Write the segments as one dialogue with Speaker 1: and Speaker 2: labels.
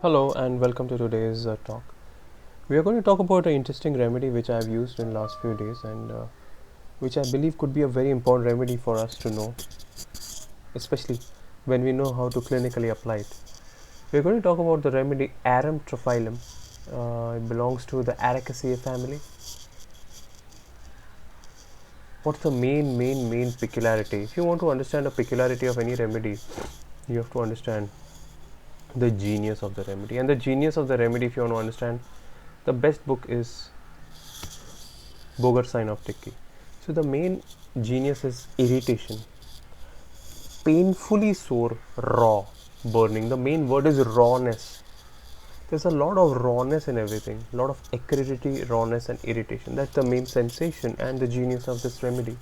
Speaker 1: Hello and welcome to today's talk. We are going to talk about an interesting remedy which I have used in last few days and which I believe could be a very important remedy for us to know, especially when we know how to clinically apply it. We are going to talk about the remedy Arum Triphyllum. It belongs to the Araceae family. What's the main peculiarity? If you want to understand a peculiarity of any remedy, you have to understand the genius of the remedy. And the genius of the remedy, if you want to understand, the best book is Boger Synoptic. So the main genius is irritation, painfully sore, raw, burning. The main word is rawness. There's a lot of rawness in everything, a lot of acridity, rawness, and irritation. That's the main sensation and the genius of this remedy.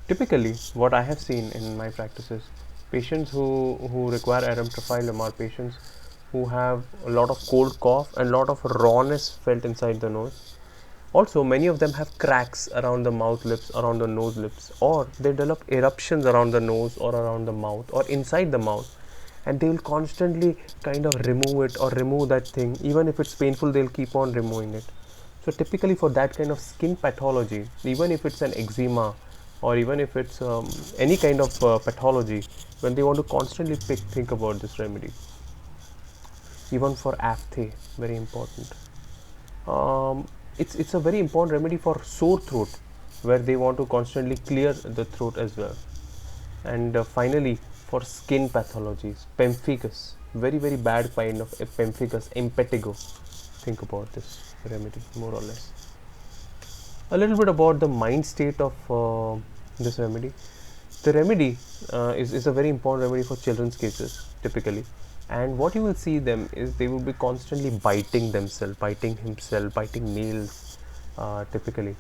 Speaker 1: Typically, what I have seen in my practices, patients who require Arum Triphyllum are patients who have a lot of cold cough and a lot of rawness felt inside the nose. Also, many of them have cracks around the mouth lips, around the nose lips, or they develop eruptions around the nose or around the mouth or inside the mouth, and they will constantly kind of remove it or remove that thing. Even if it's painful, they'll keep on removing it. So, typically, for that kind of skin pathology, even if it's an eczema or even if it's any kind of pathology, when they want to constantly think about this remedy, even for aphthe, very important. It's a very important remedy for sore throat, where they want to constantly clear the throat as well. And finally, for skin pathologies, pemphigus, very bad kind of pemphigus, impetigo. Think about this remedy more or less. A little bit about the mind state of this remedy. The remedy is a very important remedy for children's cases typically, and what you will see them is they will be constantly biting themselves, biting himself, biting nails. Typically,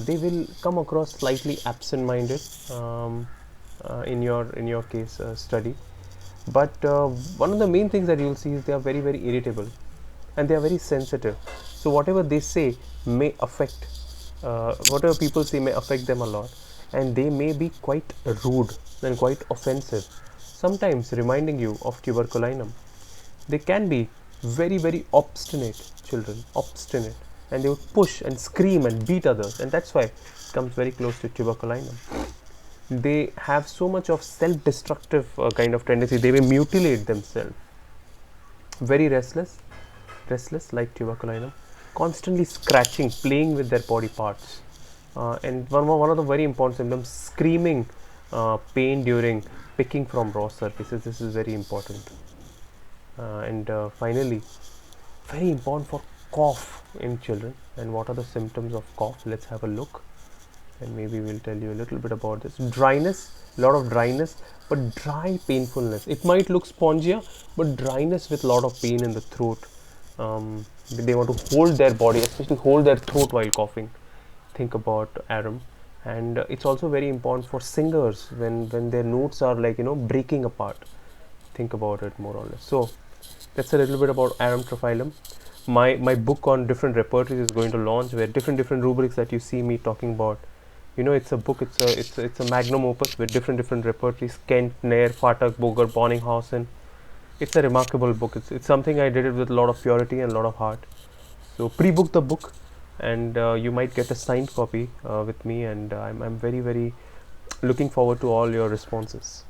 Speaker 1: they will come across slightly absent-minded in your case study, but one of the main things that you will see is they are very irritable, and they are very sensitive. So whatever they say may affect, whatever people say may affect them a lot, and they may be quite rude and quite offensive, sometimes reminding you of tuberculinum. They can be very obstinate children, obstinate, and they would push and scream and beat others, and that's why it comes very close to tuberculinum. They have so much of self-destructive kind of tendency. They may mutilate themselves. Very restless like tuberculinum, constantly scratching, playing with their body parts, and one of the very important symptoms, screaming pain during picking from raw surfaces. This is very important. And finally, very important for cough in children. And what are the symptoms of cough? Let's have a look, and maybe we'll tell you a little bit about this. Dryness, a lot of dryness, but dry painfulness. It might look spongier, but dryness with a lot of pain in the throat. They want to hold their body, especially hold their throat while coughing. Think about Arum. And it's also very important for singers when their notes are like breaking apart. Think about it more or less. So that's a little bit about Arum Triphyllum. My book on different repertories is going to launch, where different rubrics that you see me talking about. It's a book. It's a magnum opus with different repertories: Kent, Nair, Fatak, Boger, Bonninghausen. It's a remarkable book. It's something I did it with a lot of purity and a lot of heart. So pre-book the book, and you might get a signed copy with me. And I'm very looking forward to all your responses.